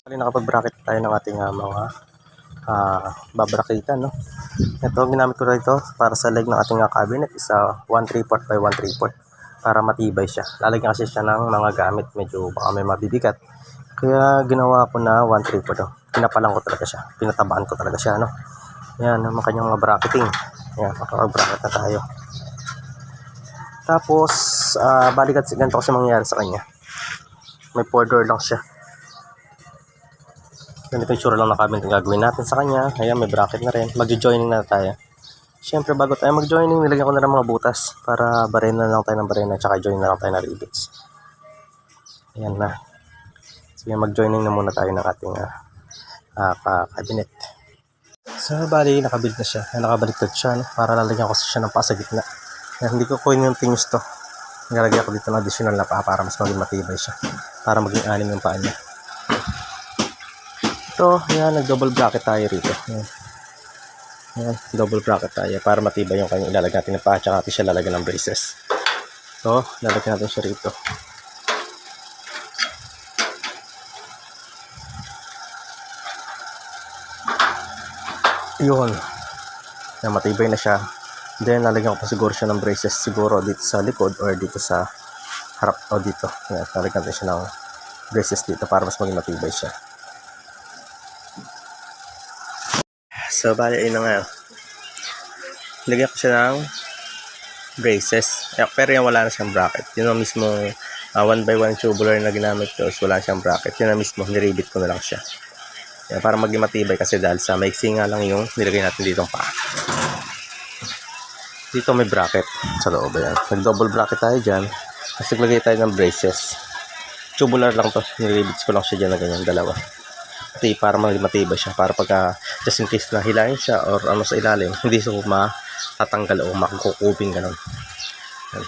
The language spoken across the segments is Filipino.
Bali, nakapag-bracket tayo ng ating mga babrakitan, no? Ito, ginamit ko rito para sa leg ng ating cabinet is 1/3 by 1/3 para matibay siya. Lalagyan kasi siya ng mga gamit, medyo baka may mabibigat. Kaya ginawa ko na 1/3. No? Pinapalang ko talaga siya, pinatabaan ko talaga siya, no? Yan, ang kanyang mga bracketing. Yan, makapag-bracket na tayo. Tapos, balikat ganito kasi mangyayari sa kanya. May 4 door lang siya. Ganito yung sure lang na cabinet ang gagawin natin sa kanya. Ayan, may bracket na rin. Mag-joining na tayo. Siyempre, bago tayo mag-joining, nilagyan ko na lang mga butas para barena na lang tayo ng barena tsaka join na lang tayo ng rivets. Ayan na. Sige, mag-joining na muna tayo ng ating cabinet. So, bali, nakabuild na siya. Nakabaliktad siya, no? Para lalagyan ko siya ng paa sa gitna. Ayan, hindi ko kunin yung tingis to. Nalagyan ko dito ng additional na paa para mas maging matibay siya. Para maging anim yung paa niya. So, yan, nag-double bracket tayo rito. Yan, double bracket tayo para matibay yung kanyang ilalagay natin ng paa at natin siya lalagyan ng braces. So, lalagyan natin siya rito. Yun. Yan, matibay na siya. Then, lalagyan ko pa siguro siya ng braces siguro dito sa likod or dito sa harap o dito. Yan, lalagyan natin siya ng braces dito para mas maging matibay siya. So, bali, ayun na nga. Lagyan ko siya ng braces. Pero yan, wala na siyang bracket. Yun ang mismo 1x1 tubular na ginamit ko. So, wala siyang bracket. Yun ang mismo, niribit ko na lang siya. Yan, para maging matibay kasi dahil sa maiksi nga lang yung nilagay natin dito pa. Dito may bracket sa loob. Ayan. Nag-double bracket tayo dyan. Tapos naglagay tayo ng braces. Tubular lang to. Niribits ko lang siya dyan na ganyan, dalawa. Para matibay siya. Para pagka just in case na hilahin siya or ano sa ilalim, hindi siya matatanggal o makukuping ganun. Ayan.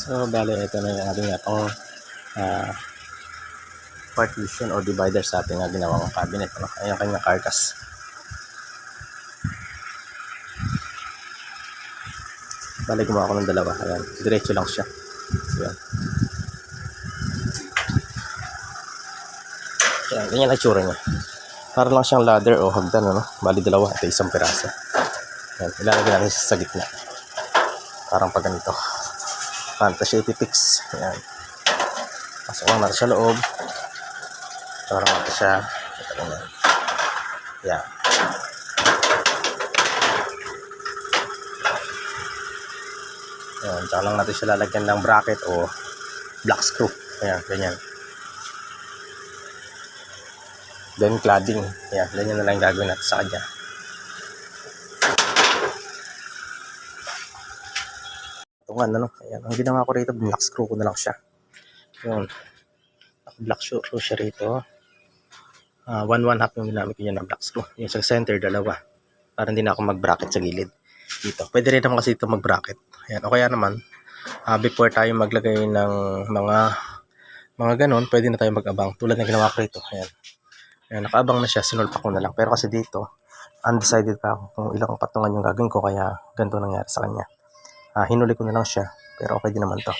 So, bale, ito na yung ating partition or divider sa ating ginawang cabinet. Ano? Ayan yung kanyang carcass. Bale, gumawa ko ng dalawa. Ayan, diretso lang siya. So, yan. Ayan, ganyan ang itsura niya. Para lang siyang ladder o hagdan, ano? Bali, dalawa. Ito isang piraso. Ayan, ilalagay natin sa gitna. Parang pag ganito. Fantasy Pix. Ayan. Pasok lang natin sa loob. Parang natin siya. Ayan. Ayan. Tsaka lang natin siya lalagyan ng bracket o black screw. Ayan. Ganyan. Then cladding. Ayan. Ganyan na lang gagawin natin sa kanya. Ano, ayan, ang ginawa ko rito, black screw ko na lang siya. Yun. Black screw siya rito. 1/2 yung ginamit ko niya ng black screw. Yung sa center, dalawa. Para hindi na ako mag-bracket sa gilid. Dito. Pwede rin naman kasi ito mag-bracket. Ayan. O kaya naman, before tayo maglagay ng mga ganon, pwede na tayo mag-abang. Tulad ng ginawa ko rito. Ayan. Ayan, nakaabang na siya. Sinulpa ko na lang. Pero kasi dito, undecided pa ako kung ilang patungan yung gagawin ko. Kaya ganito nangyari sa kanya. Hinuli ko na lang siya, pero okay din naman to.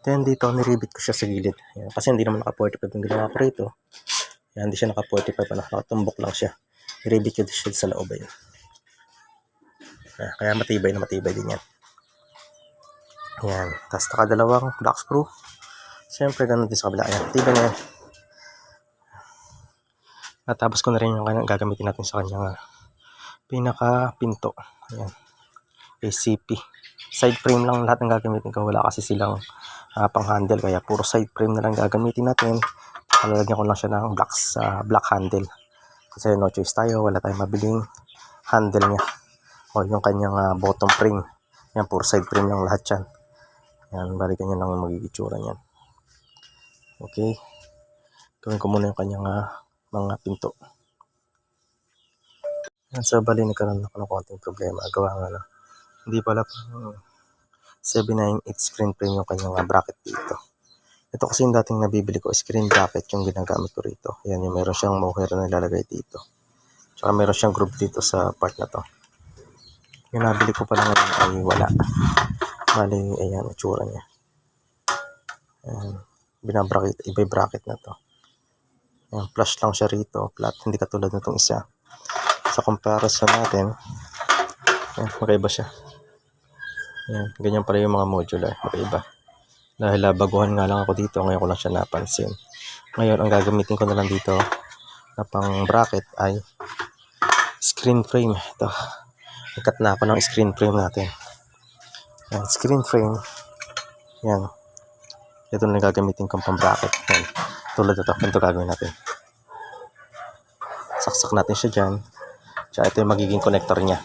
Then dito, niribit ko siya sa gilid. Ayan, kasi hindi naman naka-45 yung ginawa ko rito. Ayan, hindi siya naka-45, nakatumbok lang siya. Niribit ko siya sa loob. Ayan. Kaya matibay na matibay din yan. Ayan, tapos nakadalawang black screw. Siyempre, ganun din sa kabila. Ayan, matibay na yan. Natapos ko na rin yung gagamitin natin sa kanyang pinaka-pinto. Ayan. ACP. Side frame lang lahat ng gagamitin ko. Wala kasi silang pang handle. Kaya puro side frame na lang gagamitin natin. Lalagyan ko lang siya ng black handle. Kasi no choice tayo. Wala tayong mabiling handle niya. O yung kanyang bottom frame. Yan, puro side frame lang lahat yan. Yan, bali ganyan lang ang magiging itsura niyan. Okay. Gawin ko muna yung kanyang mga pinto. Yan, so bali nagkaroon ako ng konting problema. Gawa nga na. Hindi pala 7/9 screen frame yung kanyang bracket dito. Ito kasi yung dating nabibili ko, screen bracket yung ginagamit ko rito. Yan, yung meron siyang mohair na nilalagay dito. Tsaka meron siyang groove dito sa part na to. Yung nabili ko pala ngayon ay wala. Bali, ayan, itsura niya. Ayan, binabracket, iba bracket na to. Ayan, flush lang siya rito, flat, hindi katulad nitong isa. Sa comparison natin, ayan, magkaiba siya. Ayan, ganyan pala yung mga modular, magkaiba. Dahil baguhan nga lang ako dito, ngayon ko lang siya napansin. Ngayon, ang gagamitin ko na lang dito na pang bracket ay screen frame. Ito, ikat na ako ng screen frame natin. Ayan, screen frame. Yan. Ito na gagamitin kong pang bracket. Yan. Tulad ito, ito gagawin natin. Saksak natin siya dyan. Tsaka ito yung magiging connector niya.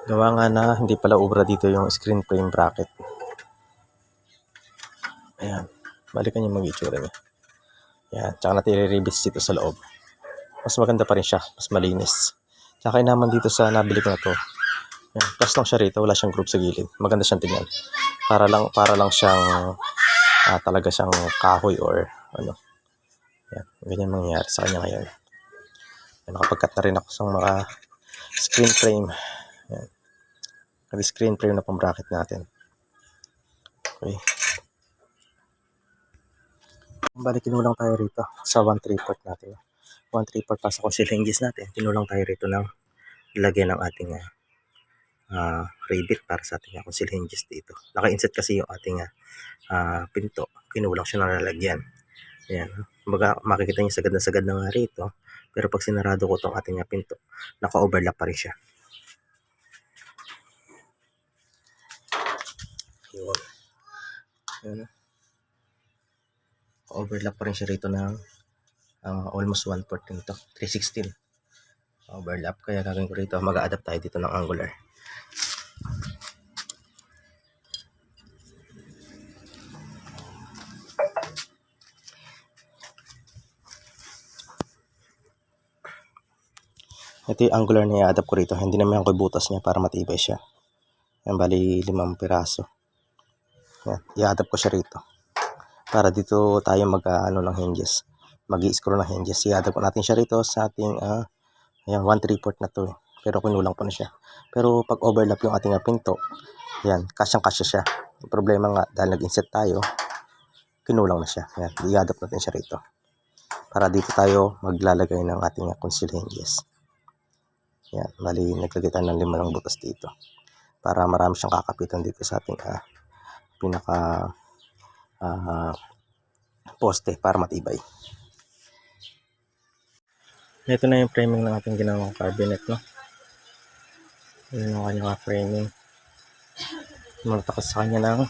Gawa nga na hindi pala ubra dito yung screen frame bracket. Ayan. Balikan yung mag-itsura niya. Ayan. Tsaka natin i-ribits dito sa loob. Mas maganda pa rin siya. Mas malinis. Tsaka naman dito sa nabili ko na to. Ayan. Plus lang siya rito. Wala siyang group sa gilid. Maganda siyang tingnan. Para lang siyang talaga siyang kahoy or ano. Ayan. Ganyan mangyayari sa kanya ngayon. Ayan. Nakapag-cut na rin ako sa mga screen frame. Ayan. Kasi screen frame na pang bracket natin. Okay. Balik, kinulang tayo rito sa 1/3 natin. 1/3 pa sa conceal hinges natin. Kinulang tayo rito ng lagyan ng ating rivet para sa ating conceal hinges dito. Naka-inset kasi yung ating pinto. Kinulang siya ng lalagyan. Ayan. Kumbaga, makikita niyo sagad na sagad na nga rito. Pero pag sinarado ko itong ating pinto, naka-overlap pa rin siya. Yun. Yun. Overlap pa rin siya rito ng almost 1/4 nito. 3/16. Overlap. Kaya gagawin ko rito, mag-a-adapt tayo dito ng angular. Ito yung angular na i-adapt ko rito. Hindi naman ako butas niya para matibay siya. Yan, bali 5 piraso. Yan, i-adapt ko siya rito. Para dito tayo ng hinges. Mag-i-screw ng hinges. I-adapt ko natin siya rito sa ating ayan, 1/3 na to. Pero kinulang pa na siya. Pero pag overlap yung ating pinto, yan, kasyang-kasya siya. Yung problema nga, dahil nag-inset tayo, kinulang na siya. Yan, i-adapt natin siya rito. Para dito tayo maglalagay ng ating conceal hinges. Yan, bali naglagay tayo ng 5 butas dito. Para marami siyang kakapitan dito sa ating pinaka poste para matibay. Ito na yung framing ng ating ginawang cabinet, no? Yun yung kanyang framing. Malatakas sa kanya ng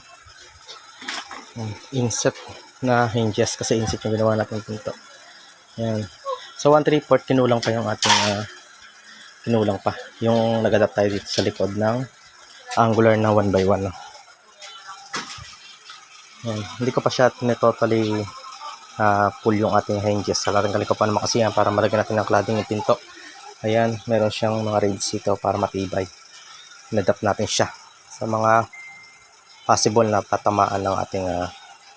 inset na hinges kasi inset yung ginawa natin dito. Yan. So 1/3 kinulang pa yung ating kinulang pa. Yung nag-adapt tayo dito sa likod ng angular na 1x1. No? Yan. Hindi ko pa siya totally full yung ating hinges. Tanggalin ko pa naman kasi yan para malagyan natin ng cladding yung pinto. Ayan, meron siyang mga rails dito para matibay. Inadapt natin siya sa mga possible na patamaan ng ating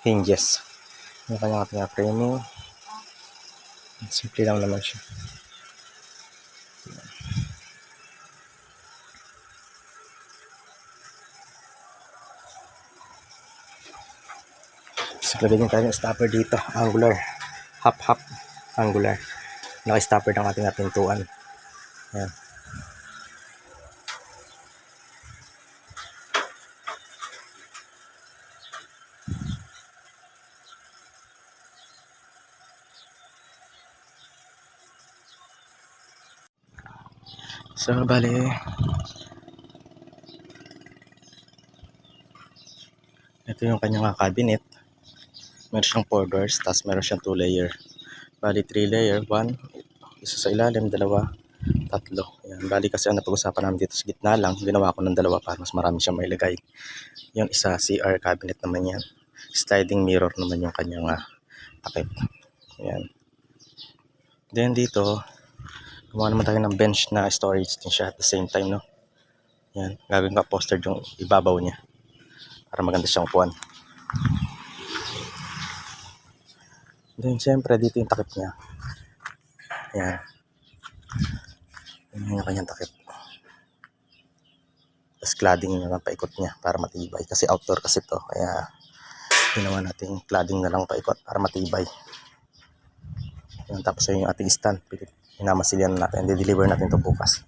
hinges. Yung kanyang ating framing. Simple lang naman siya. So, lagyan tayo ng stopper dito, angular, half angular. Naka-stopper ng ating pintuan. Ayan. So, bali, ito yung kanyang cabinet. Meron siyang 4 doors, tapos meron siyang 2 layer. Bali 3 layer, 1, isa sa ilalim, 2, Tatlo. Ayan. Bali kasi ang napag-usapan namin dito sa gitna lang, ginawa ko ng dalawa para mas marami siyang mailagay. Yung isa, CR cabinet naman yan. Sliding mirror naman yung kanyang takip. Ayan. Then dito, gumawa naman tayo ng bench na storage din siya at the same time, no? Ayan. Gagawin ka poster yung ibabaw niya para maganda siyang upuan. Then syempre dito yung takip niya. Ayan. Ayan yung kanyang takip. Tapos cladding na lang paikot niya para matibay. Kasi outdoor kasi to. Kaya ginawa natin cladding na lang paikot para matibay. Ayan, tapos yung ating stand. Hinamasilyan natin. Di-deliver natin to bukas.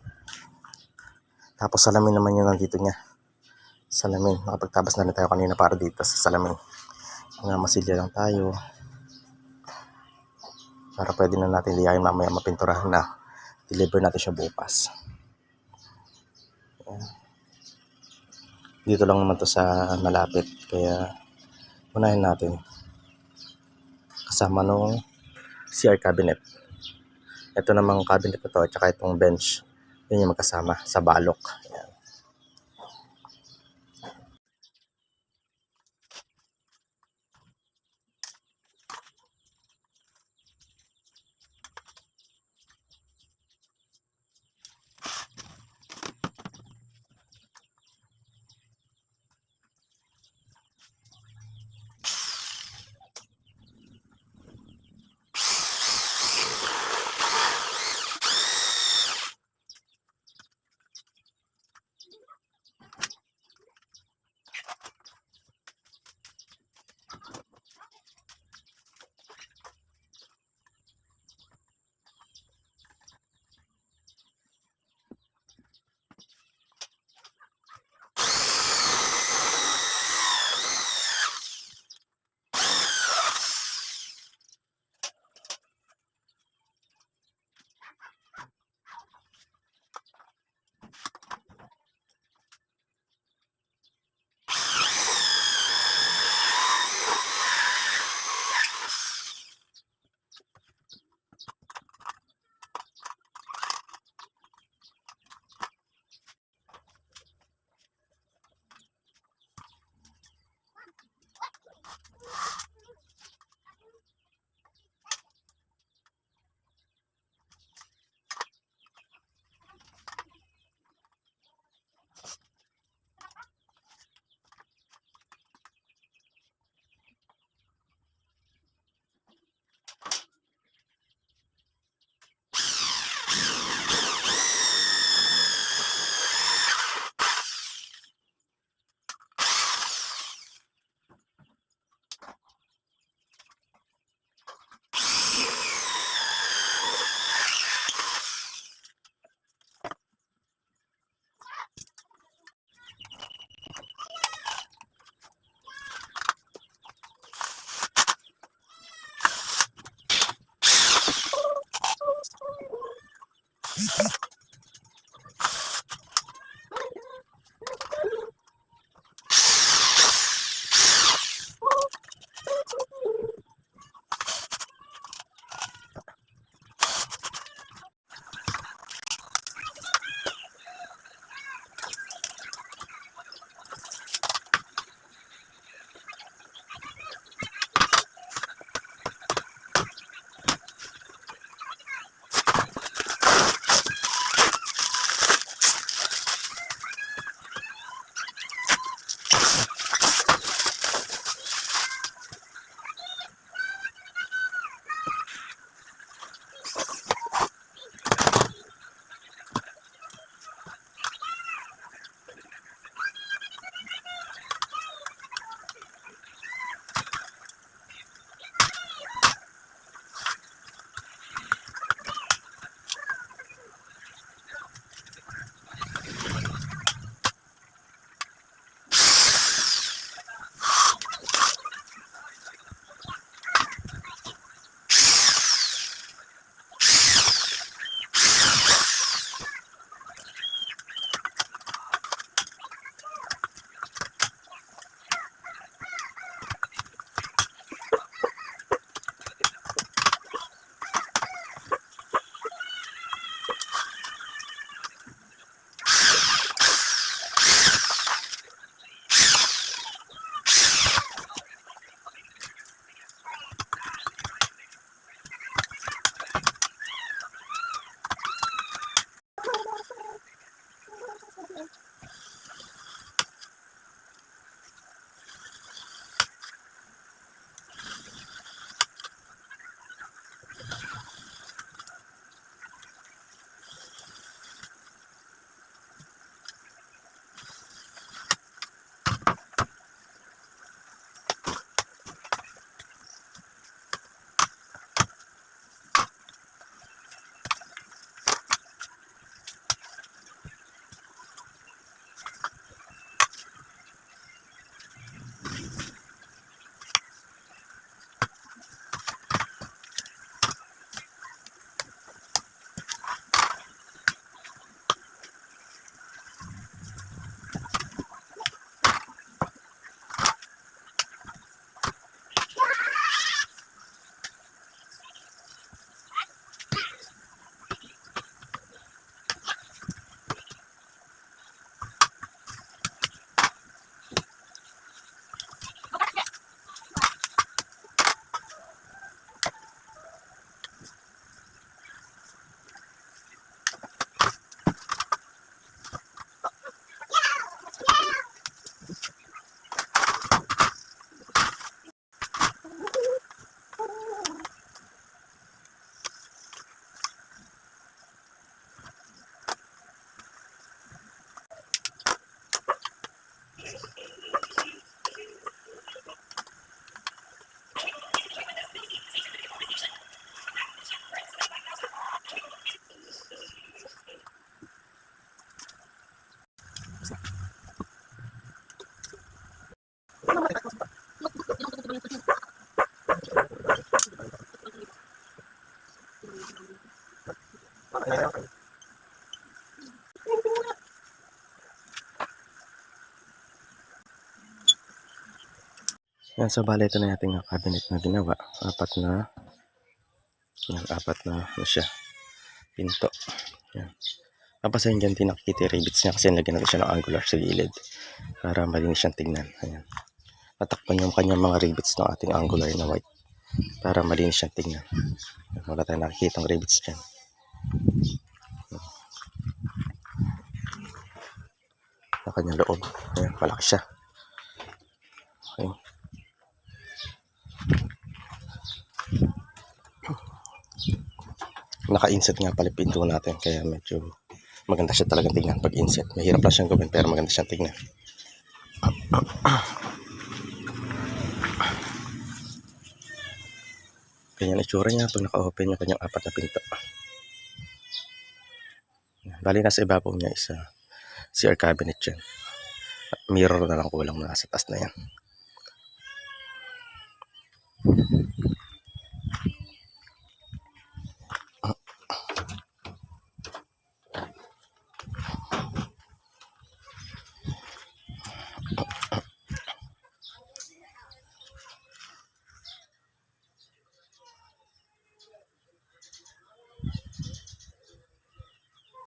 Tapos salamin naman yung nandito niya. Salamin. Nakapagtabas na rin tayo kanina para dito sa salamin. Hinamasilya lang tayo. Para pwede na natin liyahin mamaya mapinturahan na. Deliver natin siya bukas. Ayan. Dito lang naman to sa malapit. Kaya unahin natin. Kasama nung CR cabinet. Ito namang cabinet na to at saka itong bench. Yun yung magkasama sa balok. Ayan. Yan, so bali ito na yung ating cabinet na ginawa. Apat na ano siya, pinto. Yan. Tapos ayun dyan din nakikita yung rivets niya kasi nilagyan natin siya ng angular sa gilid para malinis siyang tingnan. Ayan. Tatakpan yung kanyang mga rivets ng ating angular na white para malinis siyang tingnan. Wala tayong nakikita ng rivets dyan. Sa kanyang loob. Ayan, malaki siya. Okay. Naka-inset nga pala pinto natin kaya medyo maganda siya talagang tingnan pag inset. Mahirap lang siyang gawin pero maganda siyang tingnan. Ganyan itsura niya pag naka-open yung kanyang apat na pinto. Bali nasa ibabaw niya isa CR cabinet dyan. Mirror na lang kulang na sa taas na yan.